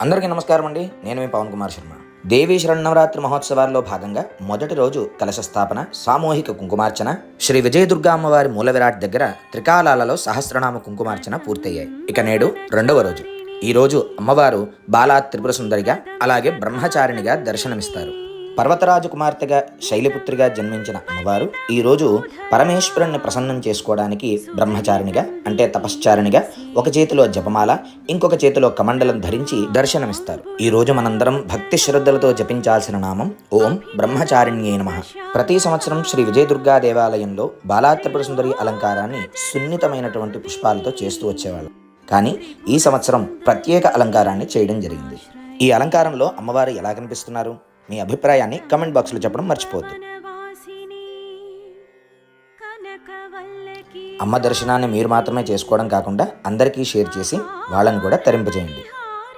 అందరికీ నమస్కారం అండి. నేను మీ పవన్ కుమార్ శర్మ. దేవీ శరన్నవరాత్రి మహోత్సవాల్లో భాగంగా మొదటి రోజు కలశ స్థాపన, సామూహిక కుంకుమార్చన, శ్రీ విజయదుర్గా అమ్మవారి మూల విరాట్ దగ్గర త్రికాలాలలో సహస్రనామ కుంకుమార్చన పూర్తయ్యాయి. ఇక నేడు రెండవ రోజు. ఈ రోజు అమ్మవారు బాలా త్రిపుర సుందరిగా, అలాగే బ్రహ్మచారిణిగా దర్శనమిస్తారు. పర్వతరాజు కుమార్తెగా శైలిపుత్రిగా జన్మించిన అమ్మవారు ఈరోజు పరమేశ్వరుణ్ణి ప్రసన్నం చేసుకోవడానికి బ్రహ్మచారిణిగా, అంటే తపశ్చారిణిగా, ఒక చేతిలో జపమాల, ఇంకొక చేతిలో కమండలం ధరించి దర్శనమిస్తారు. ఈ రోజు మనందరం భక్తి శ్రద్ధలతో జపించాల్సిన నామం ఓం బ్రహ్మచారిణ్యే నమః. ప్రతి సంవత్సరం శ్రీ విజయదుర్గా దేవాలయంలో బాలా త్రిపుర సుందరి అలంకారాన్ని సున్నితమైనటువంటి పుష్పాలతో చేస్తూ వచ్చేవాళ్ళు. కానీ ఈ సంవత్సరం ప్రత్యేక అలంకారాన్ని చేయడం జరిగింది. ఈ అలంకారంలో అమ్మవారు ఎలా కనిపిస్తున్నారు? మీ అభిప్రాయాన్ని కమెంట్ బాక్స్లో చెప్పడం మర్చిపోవద్దు. అమ్మ దర్శనాన్ని మీరు మాత్రమే చేసుకోవడం కాకుండా అందరికీ షేర్ చేసి వాళ్ళని కూడా తరింపజేయండి.